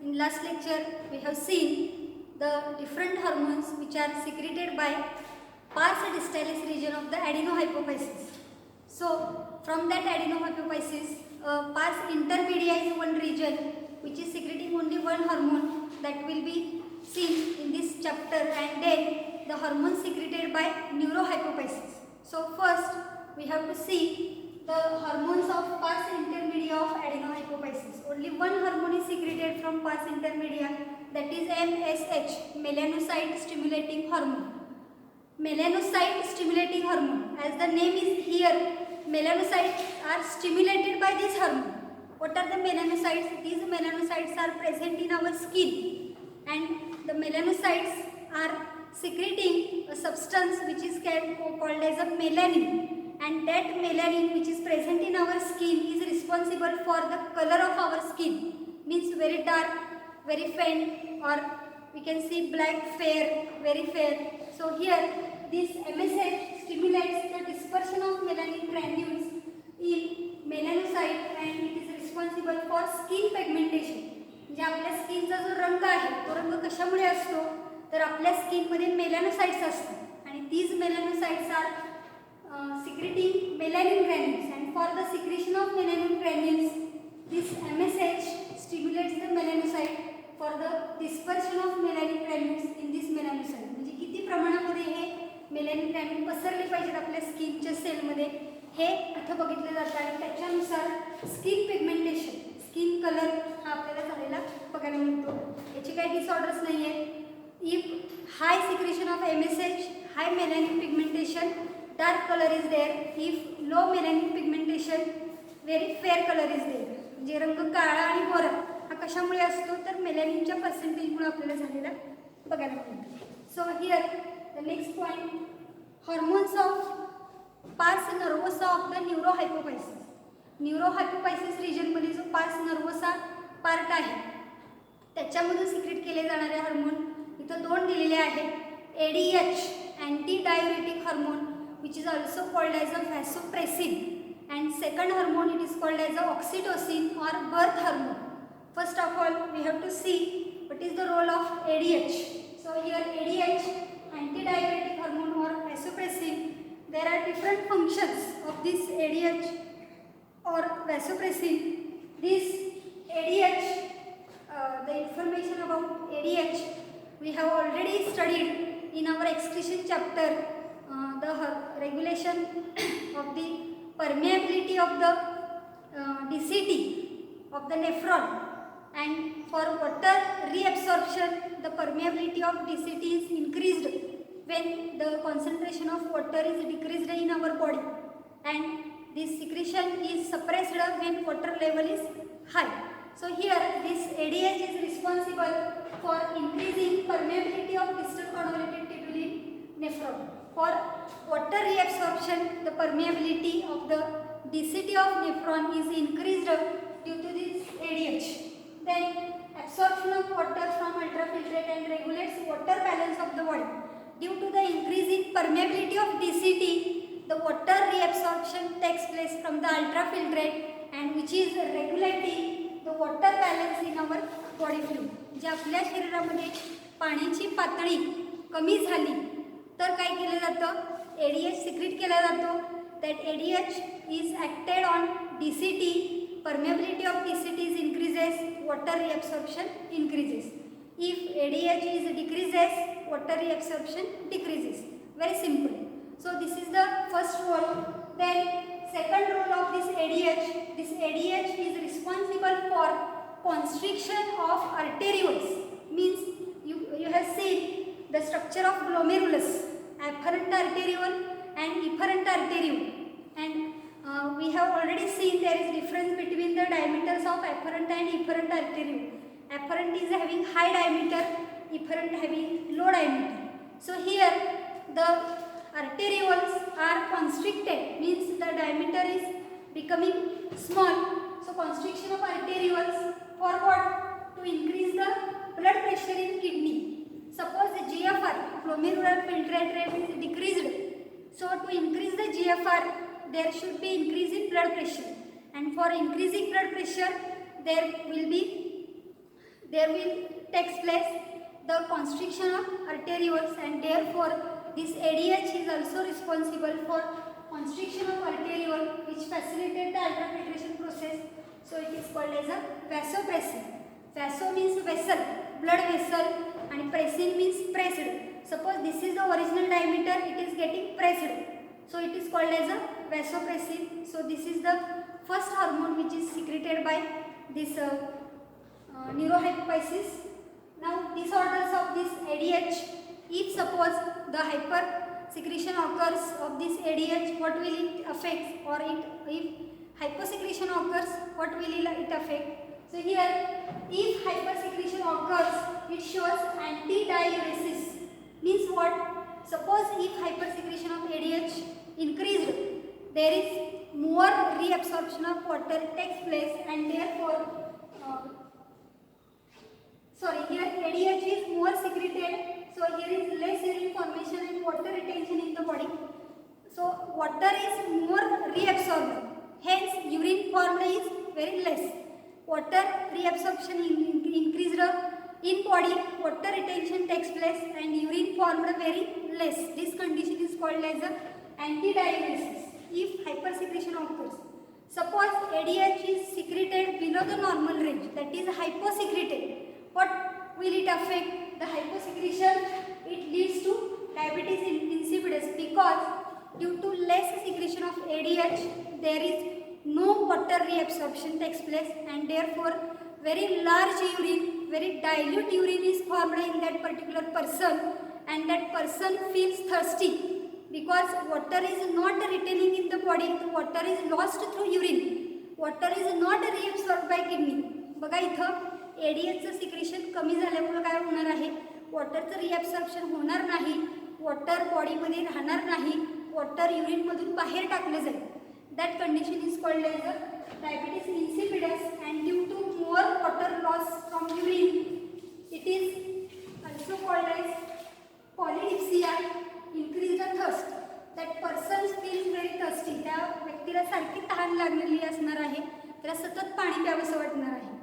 In last lecture we have seen the different hormones which are secreted by pars distalis region of the adenohypophysis. So from that adenohypophysis, pars intermedia is one region which is secreting only one hormone that will be seen in this chapter, and then the hormone secreted by neurohypophysis. So first we have to see the hormones of pars intermedia of adenohypophysis. Only one hormone is secreted from pars intermedia, that is MSH, melanocyte stimulating hormone. Melanocyte stimulating hormone, as the name is here, melanocytes are stimulated by this hormone. What are the melanocytes? These melanocytes are present in our skin, and the melanocytes are secreting a substance which is called as a melanin, and that melanin which is present in our skin is responsible for the color of our skin, means very dark, very faint, or we can see black, fair, very fair. So here this MSH stimulates the dispersion of melanin granules in melanocyte, and it is responsible for skin pigmentation. म्हणजे आपल्या स्किनचा जो रंग आहे तो रंग कशामुळे असतो तर आपल्या स्किनमध्ये मेलॅनोसाइट्स असतात, आणि these melanocytes are secreting melanin granules, and for the secretion of melanin granules this MSH stimulates the melanocyte for the dispersion of melanin granules in this melanocyte. म्हणजे किती प्रमाणामध्ये हे मेलॅनिन ग्रॅन्युल पसरले पाहिजेत आपल्या स्किनच्या सेलमध्ये हे इथं बघितलं जातं, आणि त्याच्यानुसार स्किन पिगमेंटेशन, स्किन कलर हा आपल्याला झालेला बघायला मिळतो. याचे काही डिसऑर्डर्स नाही आहेत. If high secretion of MSH, high melanin pigmentation, dark colour is there. If low melanin pigmentation, very fair colour is there. म्हणजे रंग काळा आणि गोरा हा कशामुळे असतो तर मेलॅनिनच्या पर्सेंटेजमुळे आपल्याला झालेला बघायला मिळतो. So here the next point, hormones of pars nervosa of the neurohypophysis. neurohypophysis region मध्ये जो pars nervosa पार्ट आहे त्याच्यामधून सिक्रेट केले जाणारे हार्मोन इथं दोन दिलेले आहेत. ADH, antidiuretic hormone, which is also called as a vasopressin, and second hormone it is called as a oxytocin or birth hormone. First of all we have to see what is the role of ADH. So here ADH, antidiuretic hormone or vasopressin, there are different functions of this ADH or vasopressin. This ADH, the information about ADH we have already studied in our excretion chapter, the regulation of the permeability of the DCT of the nephron, and for water reabsorption the permeability of DCT is increased when the concentration of water is decreased in our body, and this secretion is suppressed when water level is high. So here this ADH is responsible for increasing permeability of distal convoluted tubule nephron. For water reabsorption the permeability of the DCT of nephron is increased due to this ADH. Then absorption of water from ultrafiltrate and regulates water balance of the body. Due to the increase in permeability of DCT, the water reabsorption takes place from the ultrafiltrate, and which is regulating the water balance in our body fluid. जे आपल्या शरीरामध्ये पाण्याची पातळी कमी झाली तर काय केलं जातं ADH सिक्रेट केला जातो. that ADH is acted on DCT, permeability of DCT is increases, water reabsorption increases. If ADH is decreases, water reabsorption decreases. Very simple. So this is the first role. Then second role of this ADH, this ADH is responsible for constriction of arterioles. Means you have seen the structure of glomerulus, afferent arteriole and efferent arteriole, and we have already seen there is difference between the diameters of afferent and efferent arteriole. Afferent is having high diameter, efferent having low diameter. So here the arterioles are constricted, means the diameter is becoming small. So constriction of arterioles for what? To increase the blood pressure in kidney. Suppose the GFR, glomerular filtrate rate, is decreased. So to increase the GFR there should be increase in blood pressure, and for increasing blood pressure there will be there will takes place the constriction of arterioles, and therefore this ADH is also responsible for constriction of arteriole, which facilitate the ultrafiltration process. So it is called as a vasopressin. Vaso means vessel, blood vessel, and pressin means pressed. Suppose this is the original diameter, it is getting pressed, so it is called as a vasopressin. So this is the first hormone which is secreted by this neurohypophysis. Now disorders of this ADH, if suppose the hyper secretion occurs of this ADH, what will it affect, or if hyposecretion occurs, what will it affect? So here, if hypersecretion occurs, it shows antidiuresis. Means what? Suppose if hypersecretion of ADH increased, there is more reabsorption of water takes place, and therefore here ADH is more secreted, so here is less urine formation and water retention in the body. So water is more reabsorbed, hence urine formed is very less. Water reabsorption increased in body, water retention takes place, and urine formed very less. This condition is called as a antidiuresis if hypersecretion occurs. Suppose ADH is secreted below the normal range, that is hyposecreted. What will it affect? The hyposecretion, it leads to diabetes insipidus, because due to less secretion of ADH, there is no water reabsorption takes place, and therefore very large urine, very dilute urine is formed in that particular person, and that person feels thirsty because water is not retaining in the body, the water is lost through urine, water is not reabsorbed by kidney. बघा इथं एडीएचचं secretion कमी झाल्यामुळे काय होणार आहे, वॉटरचं रिॲब्सॉर्प्शन होणार नाही, water बॉडीमध्ये राहणार नाही, वॉटर युरिनमधून बाहेर टाकलं जाईल. That condition is called as a diabetes insipidus, and due to more water loss from urine it is also called as polydipsia, increase the thirst. That person feels very thirsty, त्या व्यक्तीला सारखी तहान लागलेली असणार आहे, त्याला सतत पाणी प्यावंसं वाटणार आहे.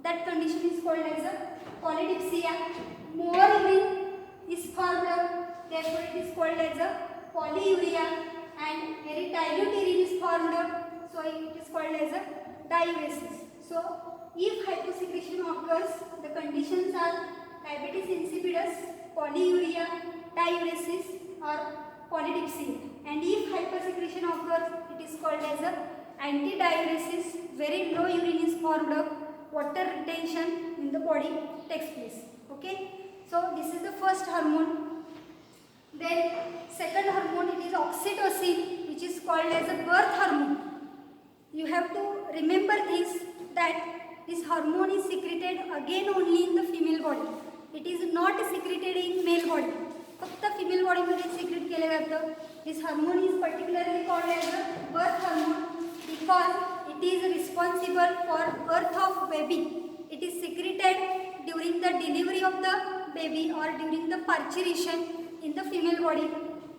That condition is called as a polydipsia. More urine is formed, therefore it is called as a polyuria, and very dilute urine is formed, so it is called as a diuresis. So if hyposecretion occurs, the conditions are diabetes insipidus, polyuria, diuresis, or polydipsia. And if hypersecretion occurs, it is called as a antidiuresis. Very low urine is formed, water retention in the body takes place. Okay, so this is the first hormone. Then second hormone, it is oxytocin, which is called as a birth hormone. You have to remember this, that this hormone is secreted again only in the female body. It is not secreted in male body. फक्त female body मध्ये secret केले जातं. This hormone is particularly called as a birth hormone because it is responsible for birth of baby. It is secreted during the delivery of the baby or during the parturition in the female body.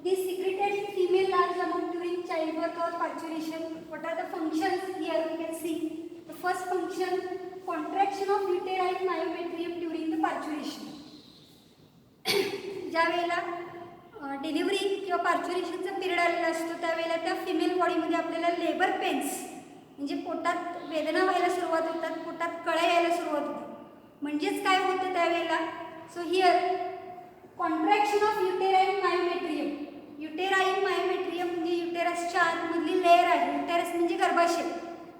This secreted in female large amount during childbirth or parturition. What are the functions? Here we can see. The first function, contraction of uterine myometrium during the parturition. ज्या वेळेला delivery किंवा पार्च्युरेशनचा period आलेला असतो त्यावेळेला त्या female बॉडीमध्ये आपल्याला labour pains म्हणजे पोटात वेदना व्हायला सुरुवात होतात, पोटात कळा यायला सुरुवात होते. म्हणजेच काय होतं त्यावेळेला, so here contraction of uterine myometrium. Uterine myometrium म्हणजे युटेरसच्या आतमधली लेअर आहे. युटेरस म्हणजे गर्भाशय,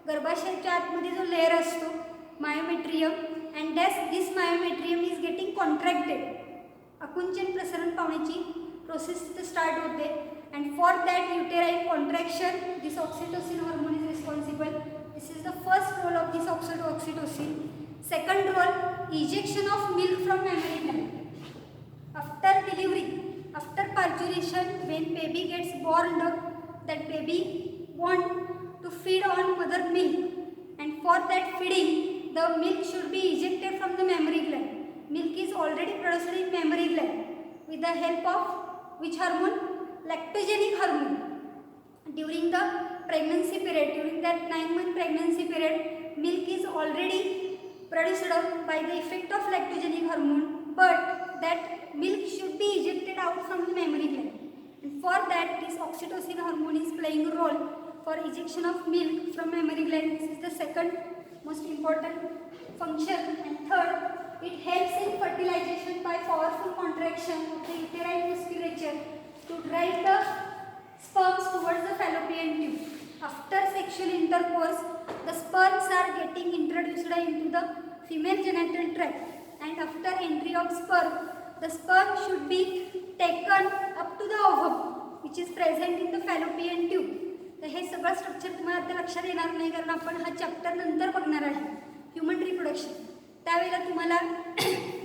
गर्भाशयाच्या आतमध्ये जो लेअर असतो myometrium, and this myometrium is getting contracted. आकुंचन प्रसरण पावण्याची प्रोसेस तिथे स्टार्ट होते, and for that uterine contraction this oxytocin hormone is responsible. This is the first role of this oxytocin. Second role, ejection of milk from mammary gland. After delivery, after parturition, when baby gets born, that baby want to feed on mother milk, and for that feeding, the milk should be ejected from the mammary gland. Milk is already produced in mammary gland with the help of which hormone? Lactogenic hormone. During the pregnancy period, during that 9-month pregnancy period, milk is already produced by the effect of lactogenic hormone, but that milk should be ejected out from the mammary gland. And for that, this oxytocin hormone is playing a role for ejection of milk from mammary gland. This is the second most important function. And third, it helps in fertilization by powerful contraction of the uterine musculature to drive the sperms towards the fallopian tube. After sexual intercourse, the sperms are getting introduced into the female genital tract, and after entry of sperm, the sperm should be taken up to the ovum, which is present in the fallopian tube. तर हे सगळं structure तुम्हाला आता लक्षात येणार नाही, कारण आपण हा चॅप्टर नंतर बघणार आहे, ह्युमन रिप्रोडक्शन. त्यावेळेला तुम्हाला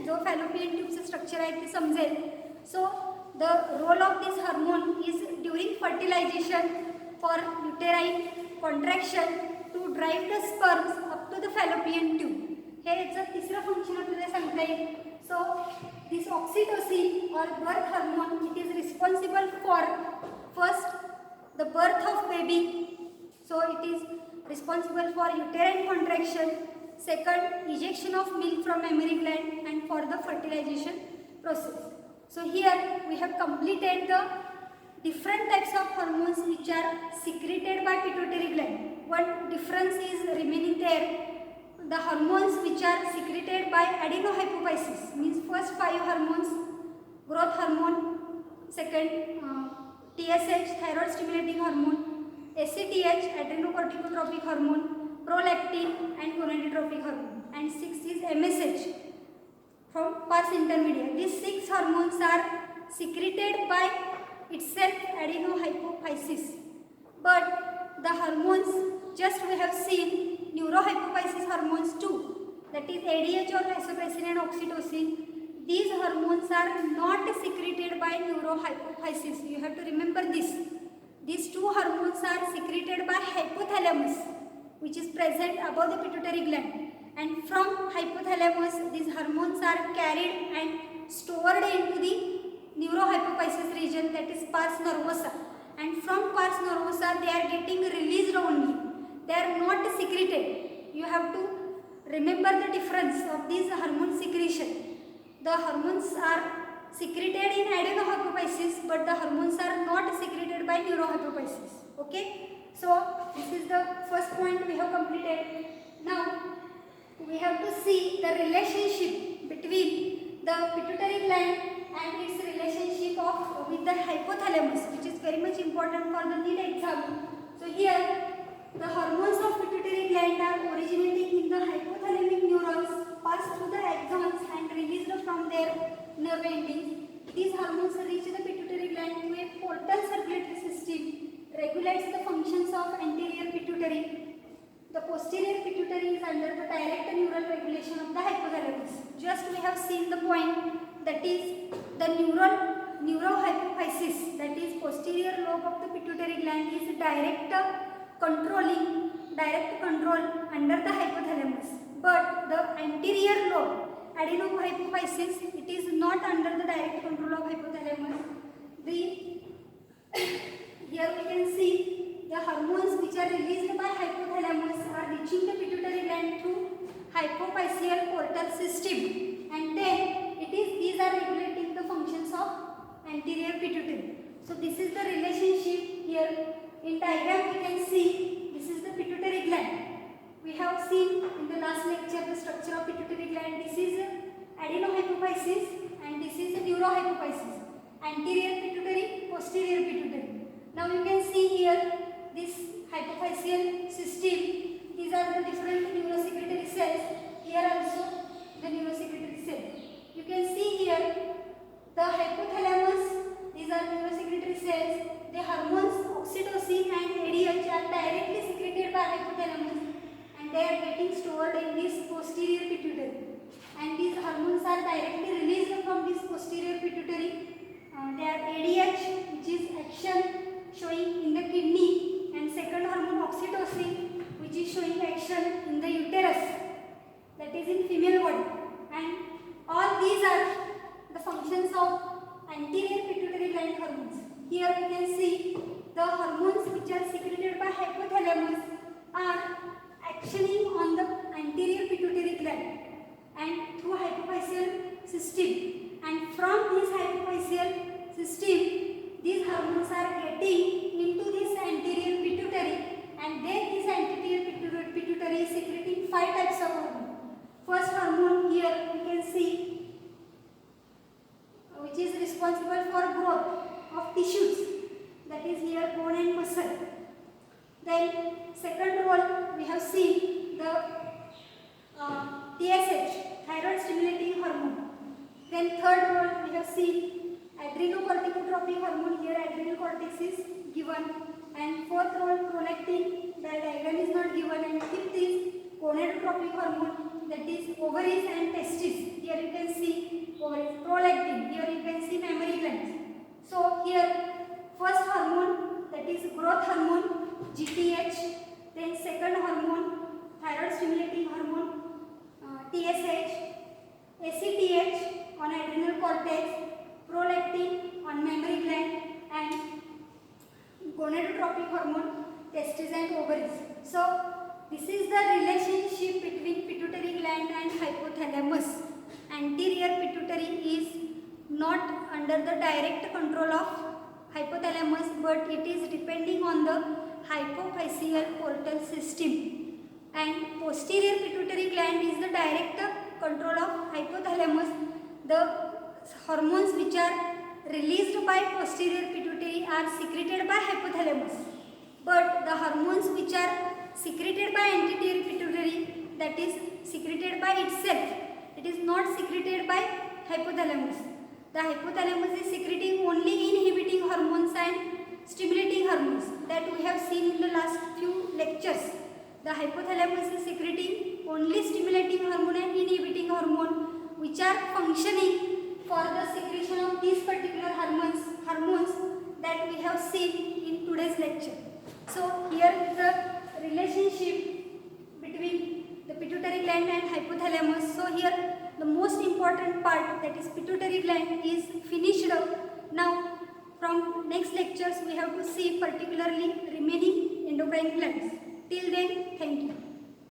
जो फॅलोपियन ट्यूबचं स्ट्रक्चर आहे ते समजेल. So the role of this hormone is during fertilisation for uterine contraction to drive the sperms up to the fallopian tube. हे याचं तिसरं फंक्शन आपल्याला सांगता येईल. So this oxytocin or birth hormone it is responsible for first the birth of baby, so it is responsible for uterine contraction, second ejection of milk from mammary gland, and for the fertilization process. So here we have completed the different types of hormones which are secreted by pituitary gland. One difference is remaining there. The hormones which are secreted by adenohypophysis means first 5 hormones: growth hormone, second TSH, thyroid stimulating hormone, ACTH, adrenocorticotropic hormone, prolactin and gonadotrophic hormone, and 6 is MSH from pars intermedia. These 6 hormones are secreted by itself adenohypophysis, but the hormones just we have seen neurohypophysis hormones too, that is ADH or vasopressin and oxytocin. These hormones are not secreted by neurohypophysis. You have to remember this. These 2 hormones are secreted by hypothalamus, which is present above the pituitary gland. And from hypothalamus, these hormones are carried and stored into the neurohypophysis region, that is pars nervosa. And from pars nervosa, they are getting released only. They are not secreted. You have to remember the difference of these hormone secretion. The hormones are secreted in adenohypophysis, but the hormones are not secreted by neurohypophysis. Okay, so this is the first point we have completed. Now we have to see the relationship between the pituitary gland and its relationship with the hypothalamus, which is very much important for the NEET exam. So here the hormones of pituitary gland are originating in the hypothalamic neurons, pass through the axons and released from their nerve endings. These hormones reach the pituitary gland through a portal circulatory system, regulates the functions of anterior pituitary. The posterior pituitary is under the direct neural regulation of the hypothalamus. Just we have seen the point, that is the neurohypophysis, that is posterior lobe of the pituitary gland is direct control under the hypothalamus, but the anterior lobe adenohypophysis, it is not under the direct control of hypothalamus. Here we can see the hormones which are released by hypothalamus are reaching the pituitary gland through hypophyseal portal system, and then these are regulating the functions of anterior pituitary. So this is the relationship. Here in diagram we can see this is the pituitary gland. We have seen in the last lecture the structure of pituitary gland. This is adenohypophysis and this is neurohypophysis. Anterior pituitary, posterior pituitary. Now you can see here this hypophyseal system. These are the different neurosecretory cells. Here also the neurosecretory cells. You can see here the hypothalamus. These are neurosecretory cells. The hormones oxytocin and ADH are directly secreted by hypothalamus, and they are getting stored in this posterior pituitary. And these hormones are directly released from this posterior pituitary. They are ADH, which is action showing in the kidney, and second hormone oxytocin, which is showing action in the uterus, that is in female body. And all these are the functions of anterior pituitary gland hormones. Here we can see the hormones which are secreted by hypothalamus are actioning on the anterior pituitary gland and through hypophyseal system, and from this hypophyseal system these hormones are getting into this anterior pituitary, and then this anterior pituitary is secreting 5 types of hormone. First hormone here we can see, which is responsible for growth of tissues, that is here bone and muscle. Then second role we have seen the TSH, thyroid stimulating hormone. Then third role we have seen adrenocorticotropic hormone, here adrenal cortex is given, and fourth role prolactin, the diagram is not given, and fifth is gonadotropic hormone, that is ovaries and testes. Here you can see ovaries, prolactin, here you can see mammary glands. So here first hormone, that is growth hormone GTH, then second hormone thyroid stimulating hormone TSH, ACTH on adrenal cortex, prolactin on mammary gland, and gonadotropic hormone testes and ovaries. So this is the relationship between pituitary gland and hypothalamus. Anterior pituitary is not under the direct control of hypothalamus, but it is depending on the hypophyseal portal system, and posterior pituitary gland is the direct control of hypothalamus. The hormones which are released by posterior pituitary are secreted by hypothalamus, but the hormones which are secreted by anterior pituitary, that is secreted by itself, it is not secreted by hypothalamus. The hypothalamus is secreting only inhibiting hormones and stimulating hormones, that we have seen in the last few lectures. The hypothalamus is secreting only stimulating hormone and inhibiting hormone, which are functioning for the secretion of these particular hormones that we have seen in today's lecture. So here is the relationship between the pituitary gland and hypothalamus. So here the most important part, that is pituitary gland, is finished. Now from next lectures we have to see particularly remaining endocrine glands. Till then, thank you.